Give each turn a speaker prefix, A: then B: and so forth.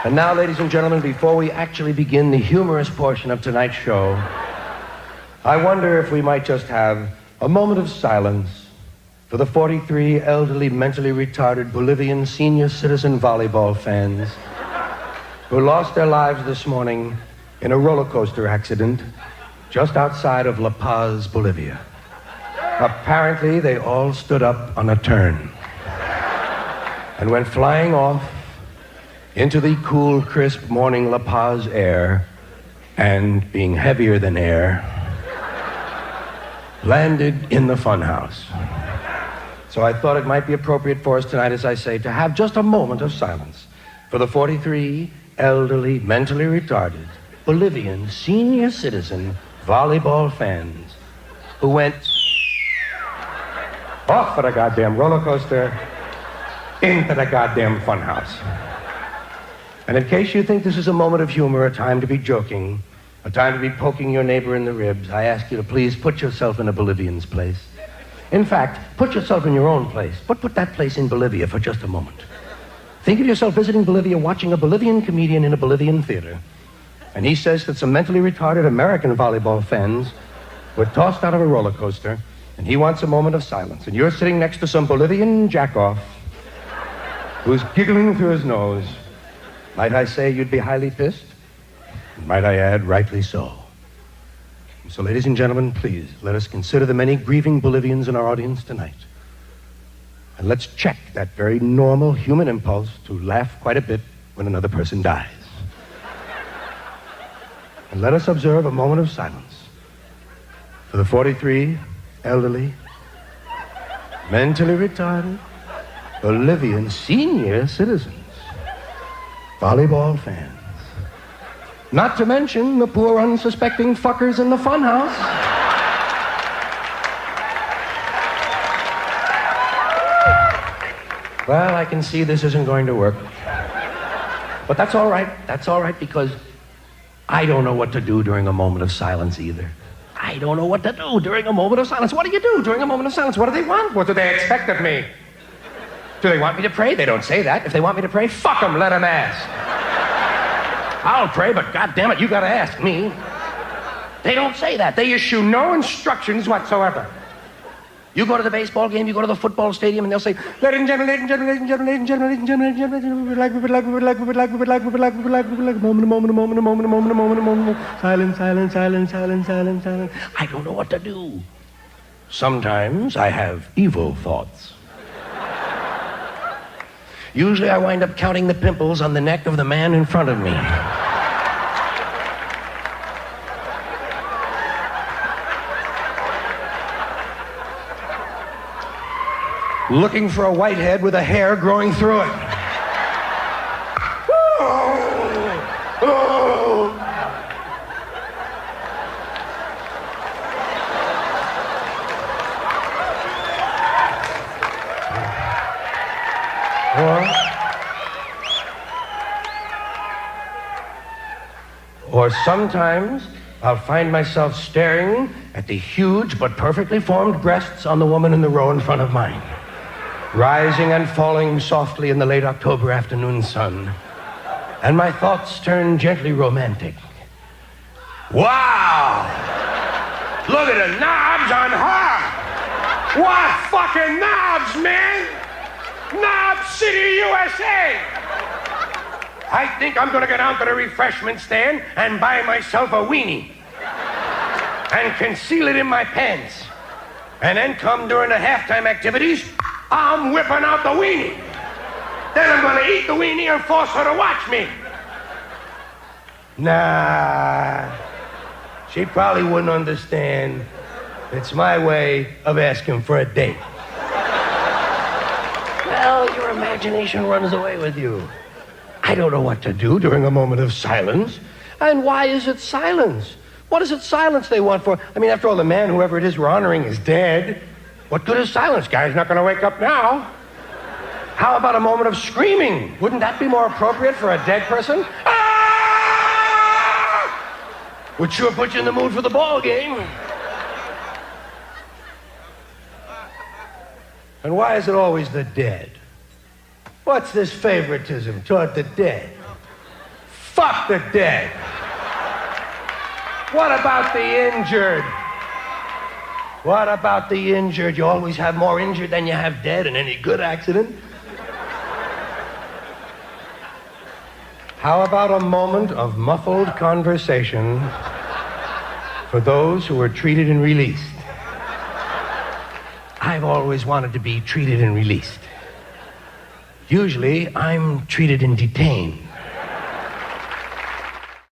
A: And now, ladies and gentlemen, before we actually begin the humorous portion of tonight's show, I wonder if we might just have a moment of silence for the 43 elderly, mentally retarded Bolivian senior citizen volleyball fans who lost their lives this morning in a roller coaster accident just outside of La Paz, Bolivia. Apparently, they all stood up on a turn and went flying off into the cool, crisp morning La Paz air, and, being heavier than air, landed in the funhouse. So I thought it might be appropriate for us tonight, as I say, to have just a moment of silence for the 43 elderly, mentally retarded, Bolivian senior citizen volleyball fans who went off of the goddamn roller coaster into the goddamn funhouse. And in case you think this is a moment of humor, a time to be joking, a time to be poking your neighbor in the ribs, I ask you to please put yourself in a Bolivian's place. In fact, put yourself in your own place, but put that place in Bolivia for just a moment. Think of yourself visiting Bolivia, watching a Bolivian comedian in a Bolivian theater, and he says that some mentally retarded American volleyball fans were tossed out of a roller coaster, and he wants a moment of silence, and you're sitting next to some Bolivian jackoff who's giggling through his nose. Might I say you'd be highly pissed? Might I add, rightly so. So, ladies and gentlemen, please, let us consider the many grieving Bolivians in our audience tonight. And let's check that very normal human impulse to laugh quite a bit when another person dies. And let us observe a moment of silence for the 43 elderly, mentally retarded, Bolivian senior citizens, volleyball fans. Not to mention the poor unsuspecting fuckers in the funhouse. Well, I can see this isn't going to work. But that's all right. That's all right, because I don't know what to do during a moment of silence either. I don't know what to do during a moment of silence. What do you do during a moment of silence? What do they want? What do they expect of me? Do they want me to pray? They don't say that. If they want me to pray, fuck them, let them ask. I'll pray, but goddammit, you gotta ask me. They don't say that. They issue no instructions whatsoever. You go to the baseball game, you go to the football stadium, and they'll say, ladies and gentlemen, ladies and gentlemen, ladies and gentlemen, ladies and gentlemen, ladies and gentlemen, ladies and gentlemen, we would like, a moment, silence. I don't know what to do. Sometimes I have evil thoughts. Usually I wind up counting the pimples on the neck of the man in front of me. Looking for a whitehead with a hair growing through it. Or sometimes I'll find myself staring at the huge but perfectly formed breasts on the woman in the row in front of mine, rising and falling softly in the late October afternoon sun. And my thoughts turn gently romantic. Wow! Look at the knobs on her! What fucking knobs, man! Knob City, USA! I think I'm gonna get down to the refreshment stand and buy myself a weenie and conceal it in my pants. And then come during the halftime activities, I'm whipping out the weenie. Then I'm gonna eat the weenie and force her to watch me. Nah, she probably wouldn't understand. It's my way of asking for a date. Well, your imagination runs away with you. I don't know what to do during a moment of silence. And why is it silence? What is it silence they want for? I mean, after all, the man, whoever it is we're honoring, is dead. What good is silence? Guy's not going to wake up now. How about a moment of screaming? Wouldn't that be more appropriate for a dead person? Ah! Would sure put you in the mood for the ball game. And why is it always the dead? What's this favoritism toward the dead? about the dead? What about the injured? What about the injured? You always have more injured than you have dead in any good accident. How about a moment of muffled conversation for those who were treated and released? I've always wanted to be treated and released. Usually, I'm treated and detained.